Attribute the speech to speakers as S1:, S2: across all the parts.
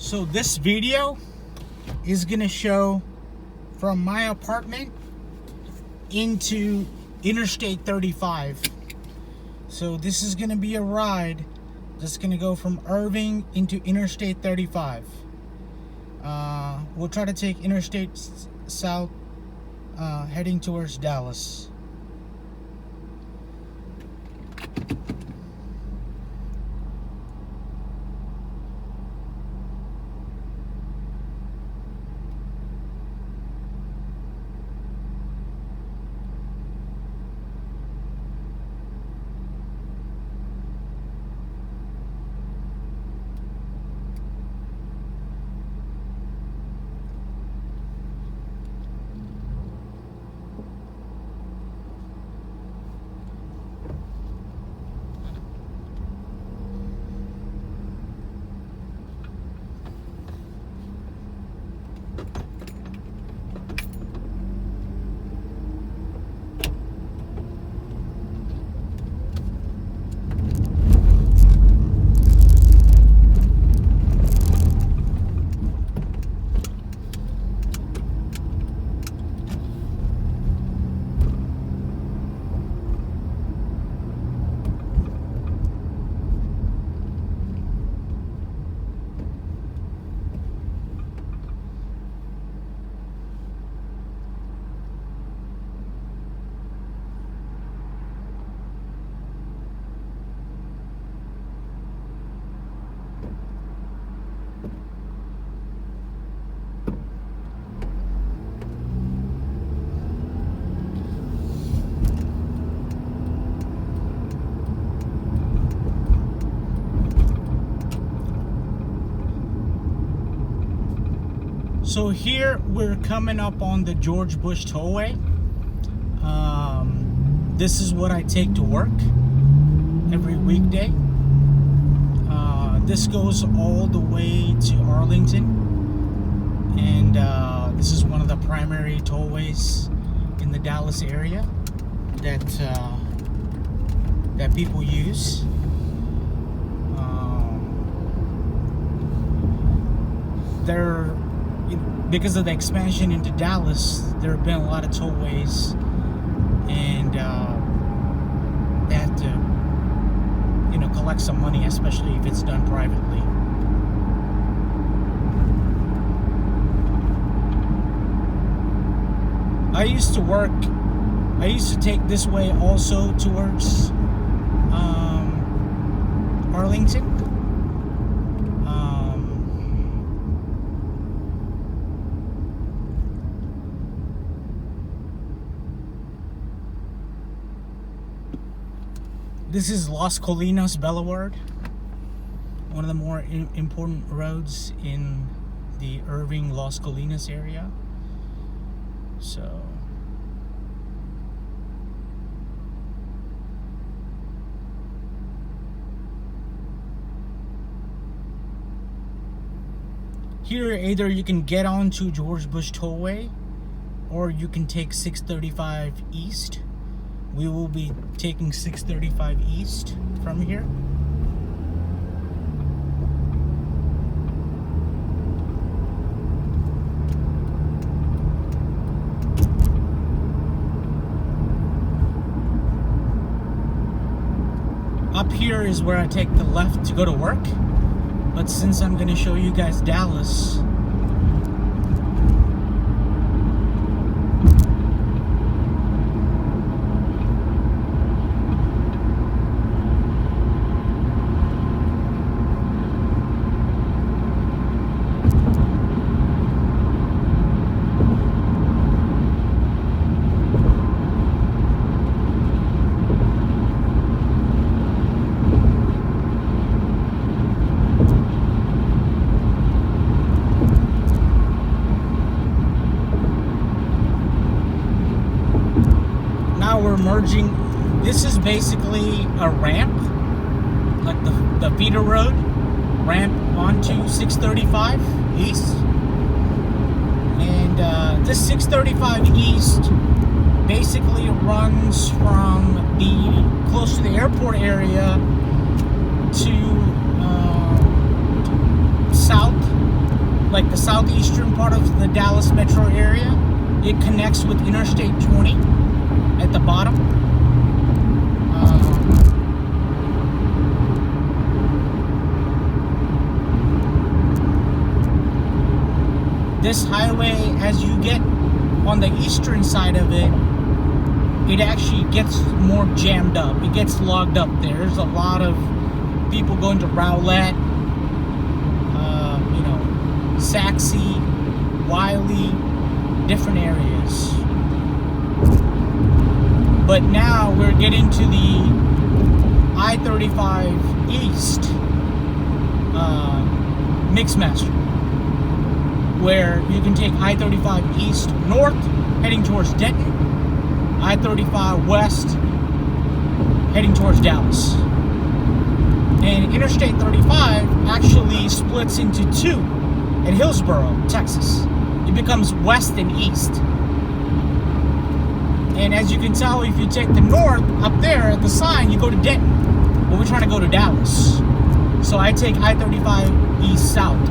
S1: So this video is gonna show from my apartment into Interstate 35. So this is gonna be a ride that's gonna go from Irving into Interstate 35. We'll try to take Interstate South heading towards Dallas. So here we're coming up on the George Bush Tollway. This is what I take to work every weekday. This goes all the way to Arlington, and this is one of the primary tollways in the Dallas area that people use. Because of the expansion into Dallas, there have been a lot of tollways, and they have to, collect some money, especially if it's done privately. I used to take this way also towards Arlington. This is Las Colinas Boulevard, one of the more important roads in the Irving, Las Colinas area. So here, either you can get onto George Bush Tollway, or you can take 635 East. We will be taking 635 East from here. Up here is where I take the left to go to work. But since I'm going to show you guys Dallas, we're merging. This is basically a ramp, like the feeder road ramp onto 635 East. And this 635 East basically runs from close to the airport area to south like the southeastern part of the Dallas metro area. It connects with Interstate 20 at the bottom. This highway, as you get on the eastern side of it, it actually gets more jammed up. It gets logged up there. There's a lot of people going to Rowlett, Saxe, Wiley, different areas. But now we're getting to the I-35 East Mixmaster, where you can take I-35 East north, heading towards Denton, I-35 West, heading towards Dallas. And Interstate 35 actually splits into two at Hillsboro, Texas. It becomes west and east. And as you can tell, if you take the north up there at the sign, you go to Denton. But we're trying to go to Dallas. So I take I-35 east south.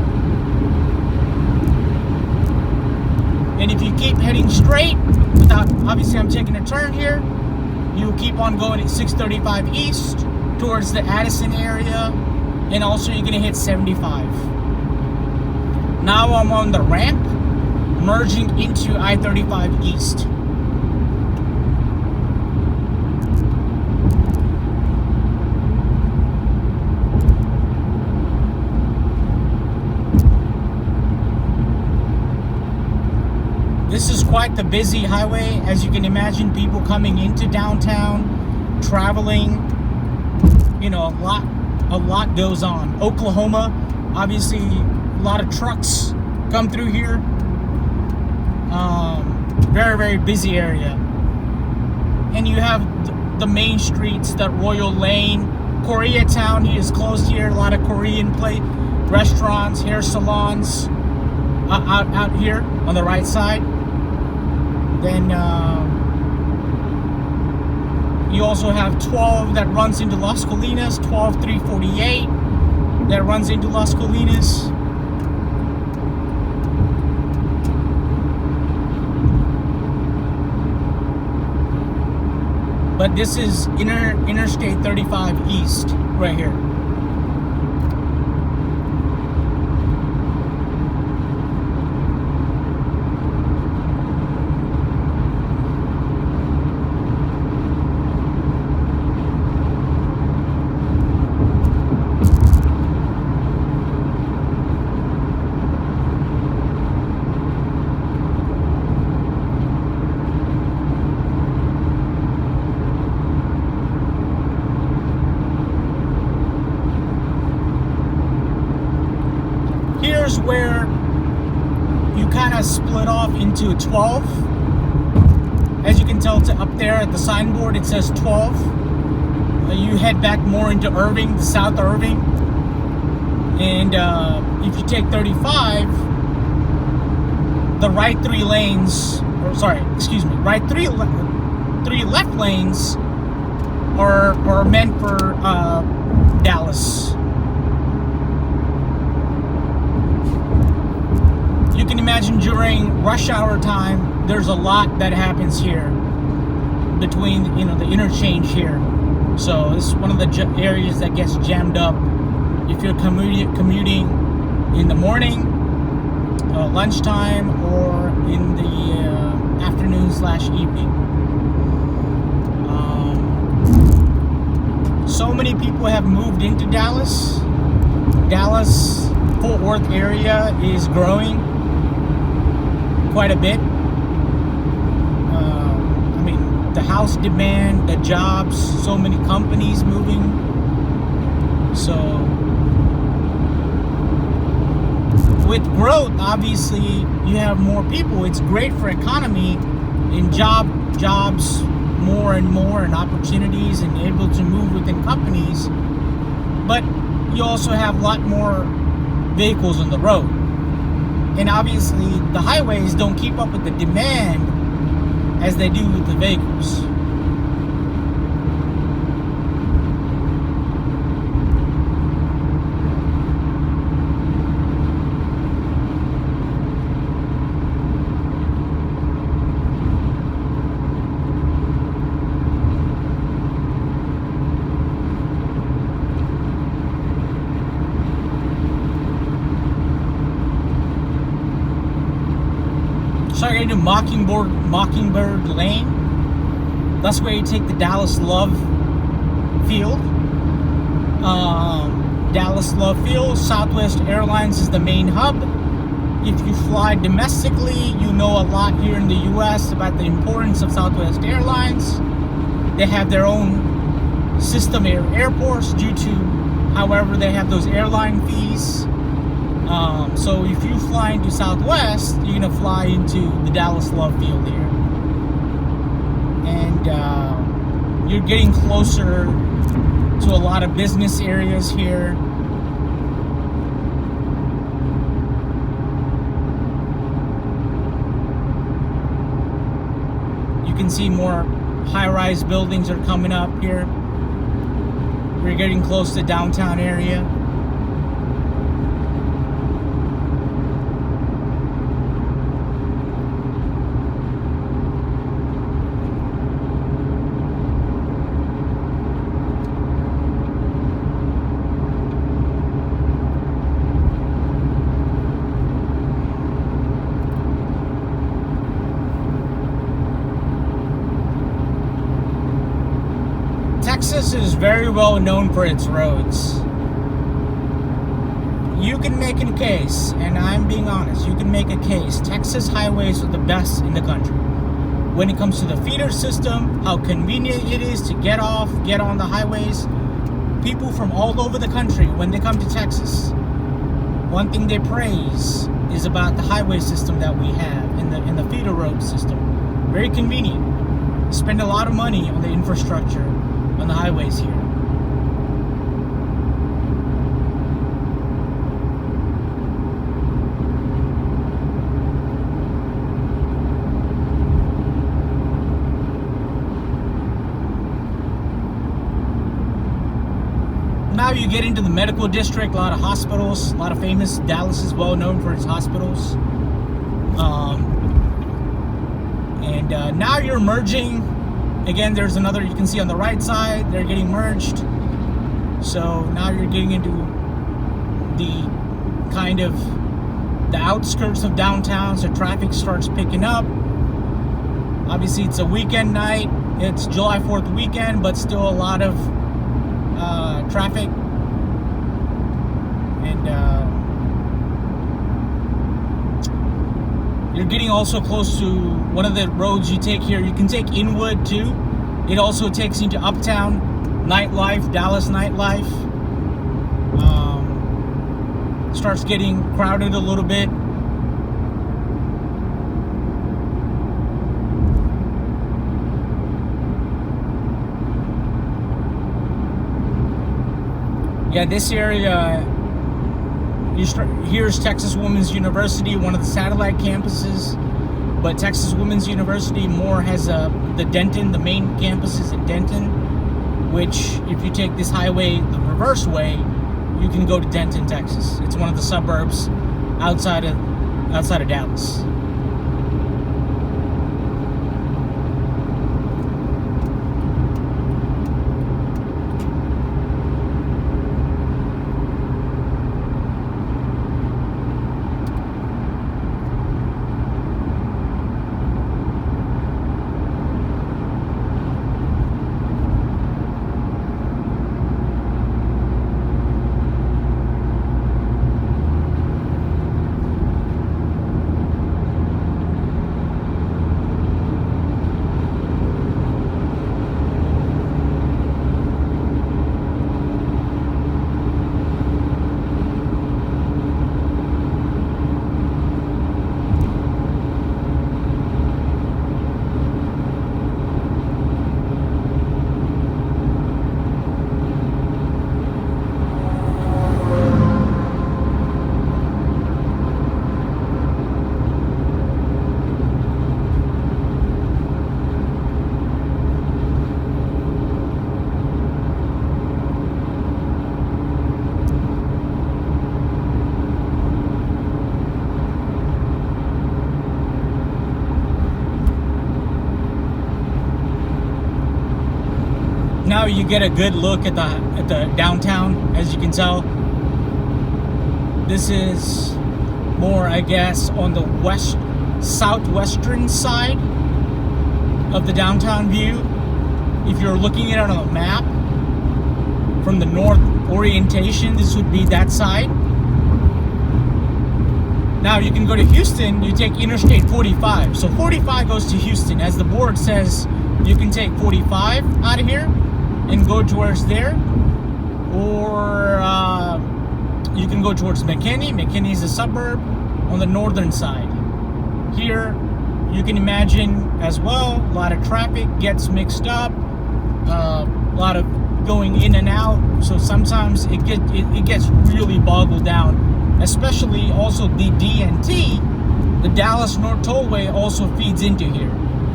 S1: And if you keep heading straight, without, obviously I'm taking a turn here, you keep on going at 635 east towards the Addison area, and also you're gonna hit 75. Now I'm on the ramp, merging into I-35 east. This is quite the busy highway. As you can imagine, people coming into downtown, traveling, a lot goes on. Oklahoma, obviously, a lot of trucks come through here. Very, very busy area. And you have the main streets, that Royal Lane, Koreatown is closed here. A lot of Korean restaurants, hair salons out here on the right side. Then you also have 12 that runs into Las Colinas, 12348 that runs into Las Colinas. But this is Interstate 35 East right here. Here's where you kind of split off into 12. As you can tell, up there at the signboard it says 12. You head back more into Irving, the South Irving, and if you take 35, the right three left lanes are meant for Dallas. You can imagine during rush hour time, there's a lot that happens here between, the interchange here. So this is one of the areas that gets jammed up if you're commuting in the morning, lunchtime, or in the afternoon/evening. So many people have moved into Dallas. Dallas, Fort Worth area is growing quite a bit. The house demand, the jobs, so many companies moving. So with growth, obviously you have more people. It's great for economy and jobs more and more, and opportunities, and able to move within companies. But you also have a lot more vehicles on the road. And obviously the highways don't keep up with the demand as they do with the vehicles. start getting to Mockingbird Lane. That's where you take the Dallas Love Field. Dallas Love Field, Southwest Airlines is the main hub. If you fly domestically, you know a lot here in the US about the importance of Southwest Airlines. They have their own system airports due to however they have those airline fees. So if you fly into Southwest, you're gonna fly into the Dallas Love Field here. And you're getting closer to a lot of business areas here. You can see more high-rise buildings are coming up here. We're getting close to downtown area. Texas is very well known for its roads. You can make a case, and I'm being honest, you can make a case. Texas highways are the best in the country. When it comes to the feeder system, how convenient it is to get on the highways. People from all over the country, when they come to Texas, one thing they praise is about the highway system that we have in the feeder road system. Very convenient. Spend a lot of money on the infrastructure on the highways here. Now you get into the medical district, a lot of hospitals, a lot of famous. Dallas is well known for its hospitals. And now you're merging. Again, there's another, you can see on the right side, they're getting merged. So now you're getting into the kind of the outskirts of downtown, so traffic starts picking up. Obviously, it's a weekend night. It's July 4th weekend, but still a lot of traffic. And you're getting also close to one of the roads you take here. You can take Inwood too. It also takes you to Uptown nightlife, Dallas nightlife. Starts getting crowded a little bit. Yeah, this area, here's Texas Women's University, one of the satellite campuses. But Texas Women's University more has the Denton, the main campus is in Denton, which if you take this highway the reverse way, you can go to Denton, Texas. It's one of the suburbs outside of Dallas. Now you get a good look at the downtown, as you can tell. This is more, I guess, on the southwestern side of the downtown view. If you're looking at it on a map from the north orientation, this would be that side. Now you can go to Houston, you take Interstate 45. So 45 goes to Houston. As the board says, you can take 45 out of here and go towards there. Or you can go towards McKinney. McKinney is a suburb on the northern side. Here, you can imagine as well, a lot of traffic gets mixed up, a lot of going in and out. So sometimes it gets really boggled down. Especially also the DNT, the Dallas North Tollway, also feeds into here.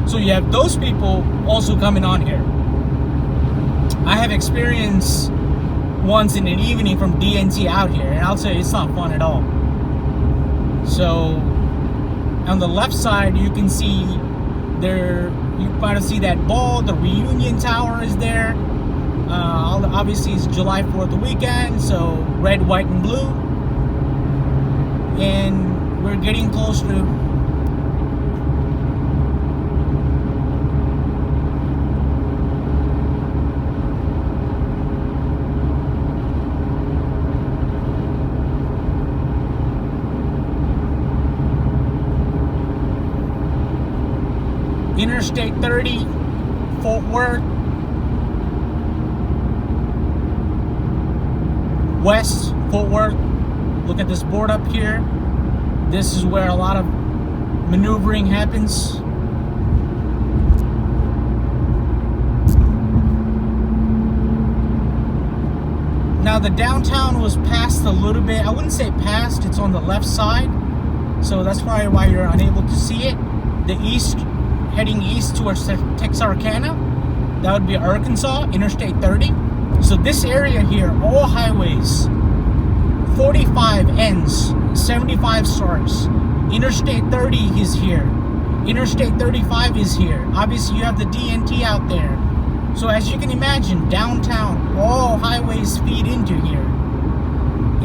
S1: So you have those people also coming on here. I have experience once in an evening from DNT out here, and I'll tell you, it's not fun at all. So on the left side, you can see there, you might see that ball, the Reunion Tower is there. Obviously it's July 4th weekend, so red, white, and blue. And we're getting close to Interstate 30, Fort Worth, West Fort Worth. Look at this board up here. This is where a lot of maneuvering happens. Now the downtown was passed a little bit. I wouldn't say passed, it's on the left side. So that's probably why you're unable to see it. The east, heading east towards Texarkana, that would be Arkansas, Interstate 30. So this area here, all highways, 45 ends, 75 starts. Interstate 30 is here. Interstate 35 is here. Obviously, you have the DNT out there. So as you can imagine, downtown, all highways feed into here.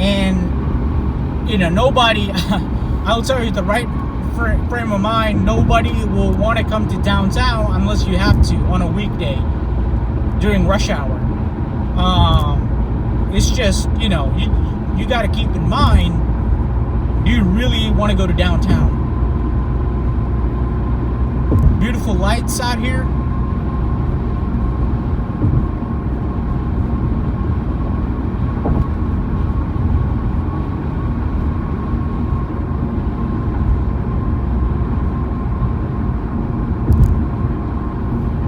S1: And, you know, nobody, I'll tell you the right frame of mind, nobody will want to come to downtown unless you have to on a weekday during rush hour. It's just, you know, you got to keep in mind, do you really want to go to downtown? Beautiful lights out here.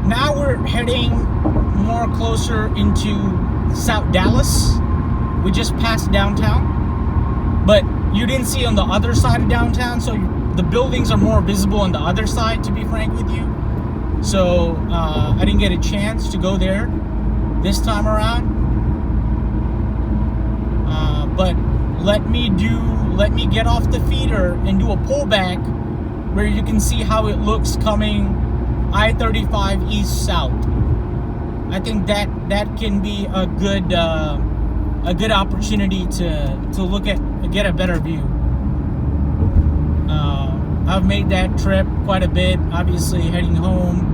S1: Now we're heading more closer into South Dallas. We just passed downtown, but you didn't see on the other side of downtown, so the buildings are more visible on the other side, to be frank with you. So I didn't get a chance to go there this time around. But let me get off the feeder and do a pullback where you can see how it looks coming I-35 east south. I think that can be a good opportunity to look at, get a better view. I've made that trip quite a bit, obviously heading home.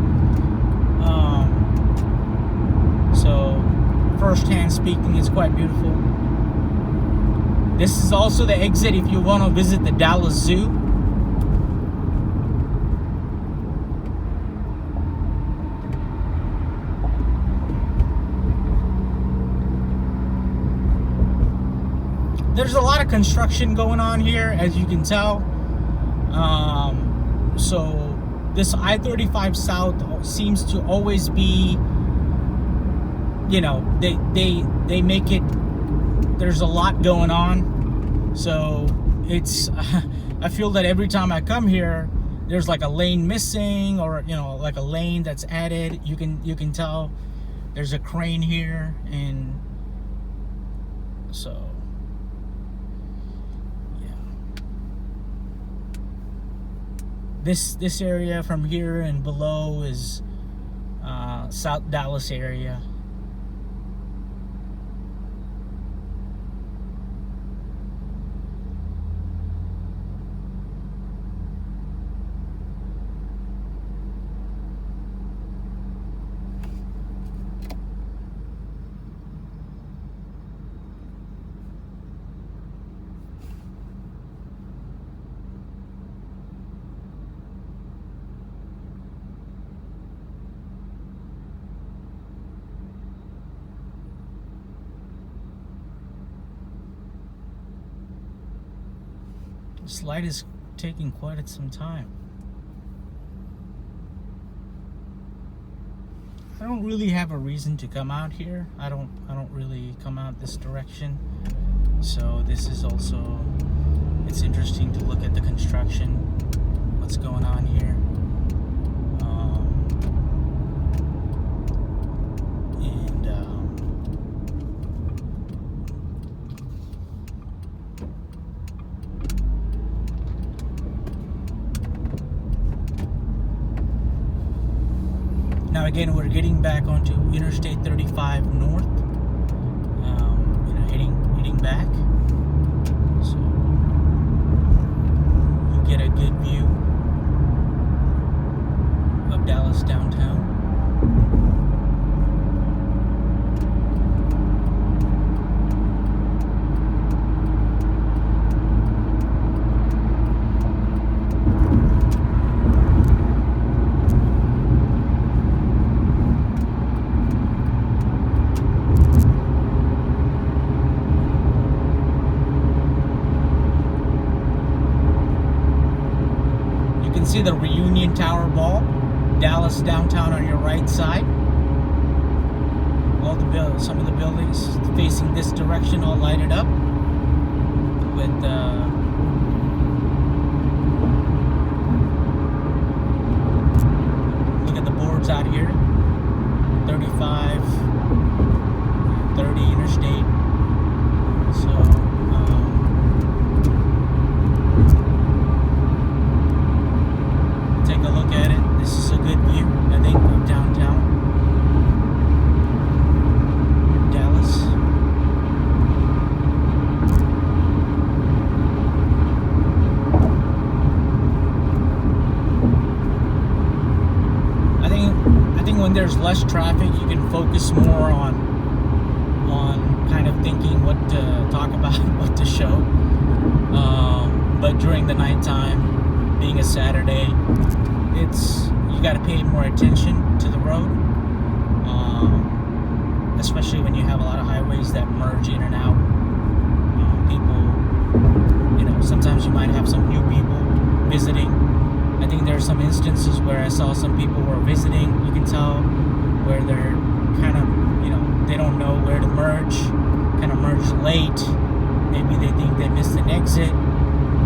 S1: So first-hand speaking, it's quite beautiful. This is also the exit if you want to visit the Dallas Zoo. There's a lot of construction going on here, as you can tell. So this I-35 South seems to always be, you know, they make it, there's a lot going on. So it's, I feel that every time I come here, there's like a lane missing, or, you know, like a lane that's added. You can tell there's a crane here, and so. This area from here and below is South Dallas area. This light is taking quite some time. I don't really have a reason to come out here. I don't really come out this direction. So this is also, it's interesting to look at the construction, what's going on here. Now again, we're getting back onto Interstate 35 North, heading back, so you get a good view of Dallas downtown. See the Reunion Tower Ball, Dallas downtown on your right side. Some of the buildings facing this direction all lighted up with look at the boards out here. 35, 30 Interstate. So take a look at it. This is a good view, I think, of downtown Dallas. I think when there's less traffic, you can focus more on kind of thinking what to talk about, what to show. But during the nighttime, being a Saturday, you got to pay more attention to the road, especially when you have a lot of highways that merge in and out. People, sometimes you might have some new people visiting. I think there are some instances where I saw some people who are visiting. You can tell where they're kind of, they don't know where to merge, kind of merge late. Maybe they think they missed an exit.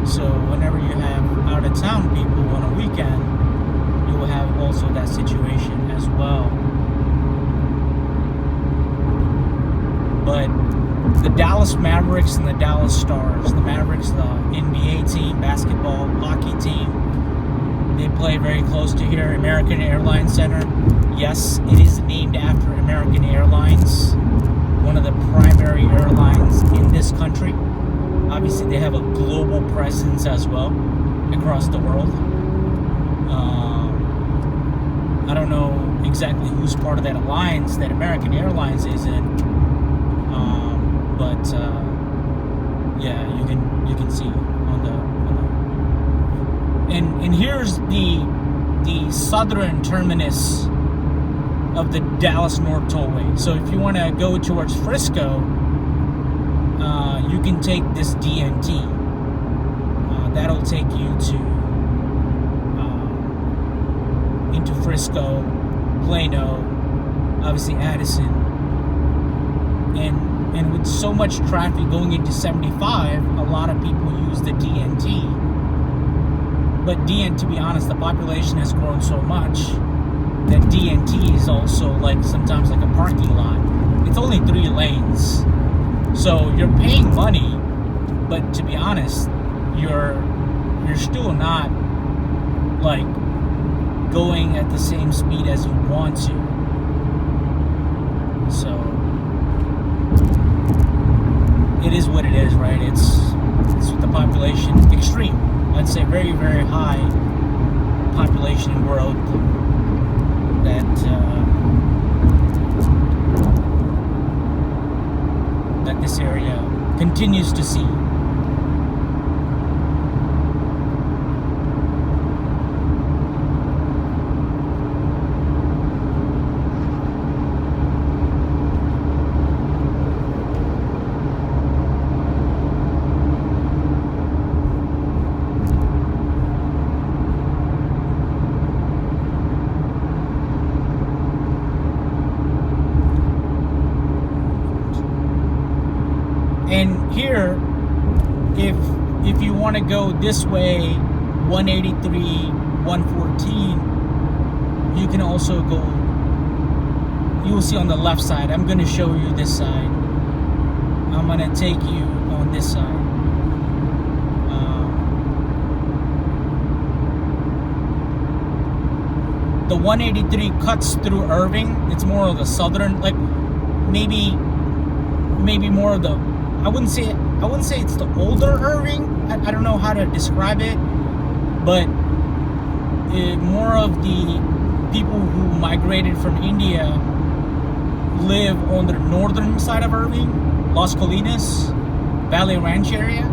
S1: So whenever you have out of town people on a weekend, you will have also that situation as well. But the Dallas Mavericks and the Dallas Stars, the Mavericks, the NBA team, basketball, hockey team, they play very close to here, American Airlines Center. Yes, it is named after American Airlines, one of the primary airlines in this country. Obviously, they have a global presence as well across the world. I don't know exactly who's part of that alliance that American Airlines is in, but yeah, you can see on the and here's the southern terminus of the Dallas North Tollway. So if you want to go towards Frisco, you can take this DNT. That'll take you to into Frisco, Plano, obviously Addison, and with so much traffic going into 75, a lot of people use the DNT. But to be honest, the population has grown so much that DNT is also sometimes like a parking lot. It's only 3 lanes. So you're paying money, but to be honest, you're still not going at the same speed as you want to. So it is what it is, right? It's the population extreme. I'd say very, very high population growth that this area continues to see. if you want to go this way, 183, 114, you can also go, you will see on the left side. I'm going to show you this side. I'm going to take you on this side. The 183 cuts through Irving. It's more of the southern, like maybe more of the, I wouldn't say it's the older Irving. I don't know how to describe it, but more of the people who migrated from India live on the northern side of Irving, Las Colinas, Valley Ranch area.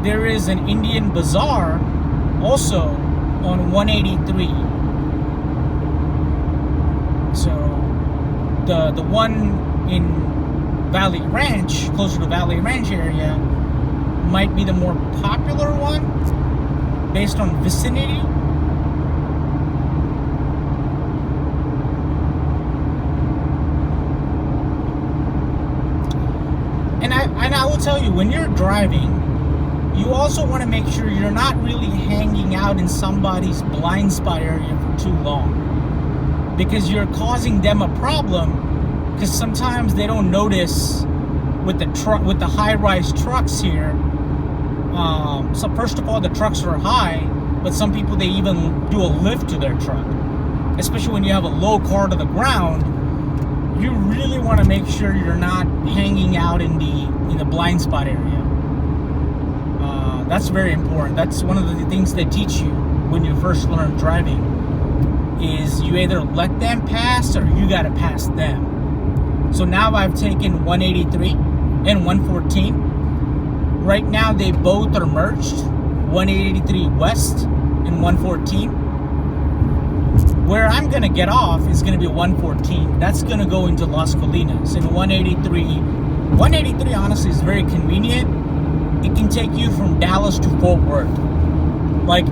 S1: There is an Indian bazaar also on 183. So the one in Valley Ranch, closer to Valley Ranch area, might be the more popular one based on vicinity. And I will tell you, when you're driving, you also want to make sure you're not really hanging out in somebody's blind spot area for too long, because you're causing them a problem, because sometimes they don't notice with the high-rise trucks here. So first of all, the trucks are high, but some people, they even do a lift to their truck, especially when you have a low car to the ground. You really want to make sure you're not hanging out in the blind spot area. That's very important. That's one of the things they teach you when you first learn driving, is you either let them pass or you got to pass them. So now I've taken 183 and 114. Right now they both are merged, 183 West and 114. Where I'm going to get off is going to be 114. That's going to go into Las Colinas. And 183 honestly is very convenient. It can take you from Dallas to Fort Worth. Like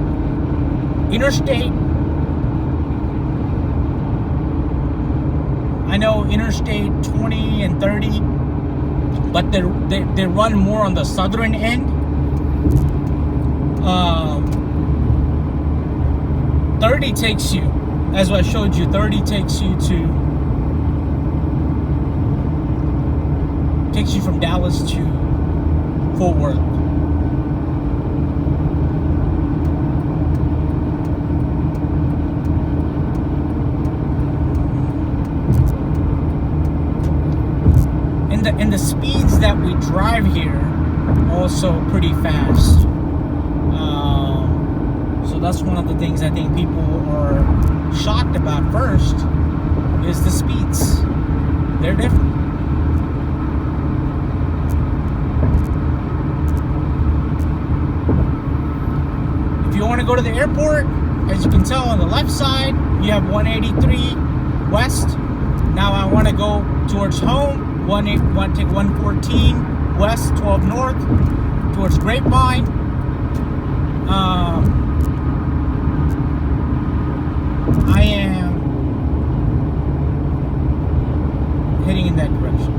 S1: Interstate, I know Interstate 20 and 30, but they run more on the southern end. 30 takes you, as I showed you, 30 takes you from Dallas to Fort Worth. And the speeds that we drive here also pretty fast. So that's one of the things I think people are shocked about first, is the speeds. They're different. If you want to go to the airport, as you can tell on the left side, you have 183 West. Now I want to go towards home. Take 114 West, 12 North, towards Grapevine. I am heading in that direction.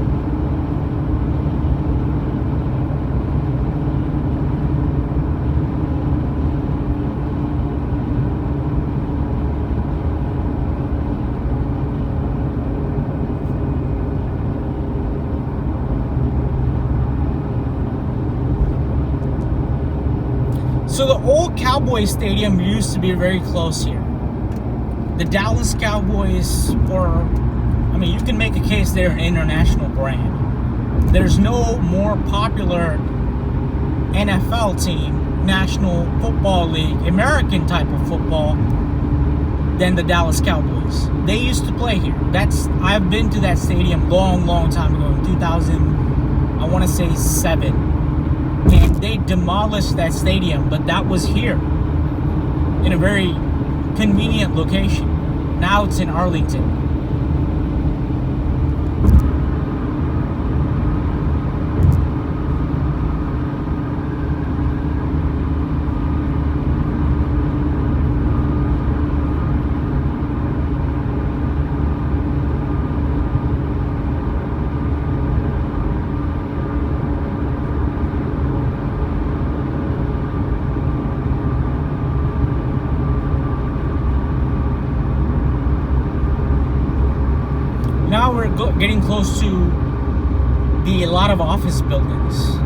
S1: So the old Cowboys Stadium used to be very close here. The Dallas Cowboys, you can make a case they're an international brand. There's no more popular NFL team, National Football League, American type of football, than the Dallas Cowboys. They used to play here. I've been to that stadium long time ago, in 2000, I want to say 7. And they demolished that stadium, but that was here in a very convenient location. Now it's in Arlington. getting close to a lot of office buildings.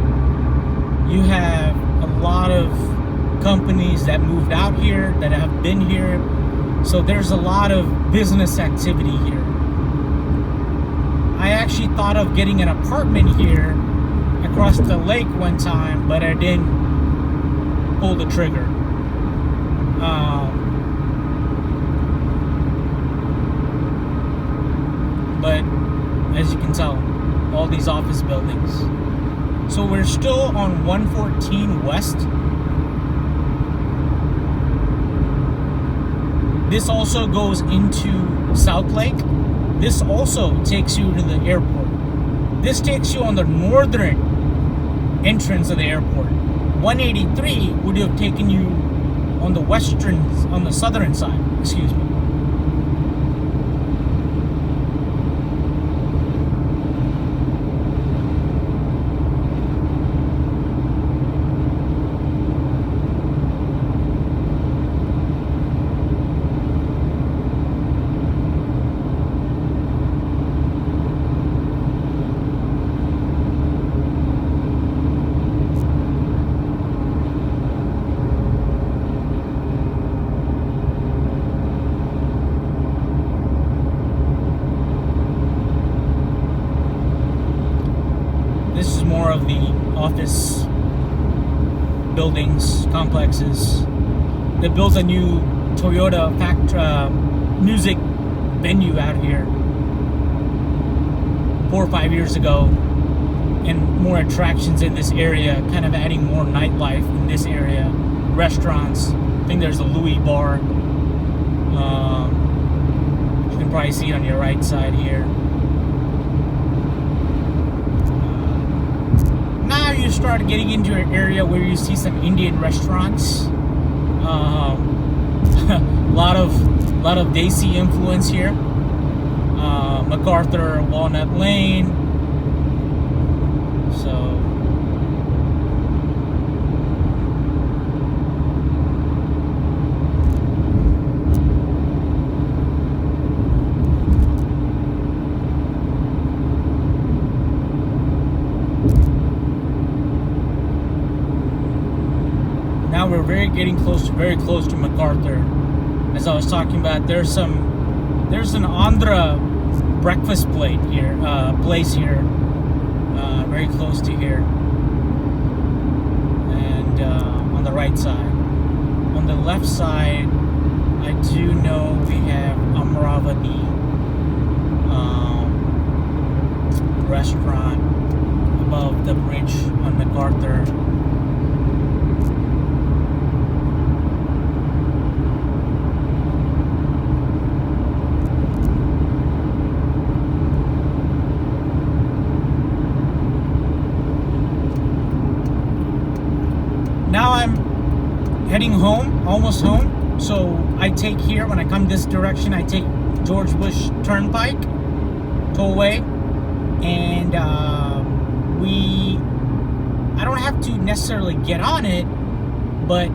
S1: You have a lot of companies that moved out here, that have been here. So there's a lot of business activity here. I actually thought of getting an apartment here across the lake one time, but I didn't pull the trigger. But as you can tell, all these office buildings. So we're still on 114 West. This also goes into South Lake. This also takes you to the airport. This takes you on the northern entrance of the airport. 183 would have taken you on the southern side, excuse me. This is more of the office buildings, complexes. They built a new Toyota music venue out here 4 or 5 years ago, and more attractions in this area, kind of adding more nightlife in this area. Restaurants. I think there's a Louis bar. You can probably see it on your right side here. Now you start getting into an area where you see some Indian restaurants. A lot of Desi influence here. MacArthur, Walnut Lane. So now we're very close to MacArthur. As I was talking about, there's an Andhra breakfast place here, very close to here, and on the right side. On the left side, I do know we have Amravati restaurant above the bridge on MacArthur. Now I'm heading home, almost home. So I take here, when I come this direction, I take George Bush Turnpike, Tollway, and I don't have to necessarily get on it, but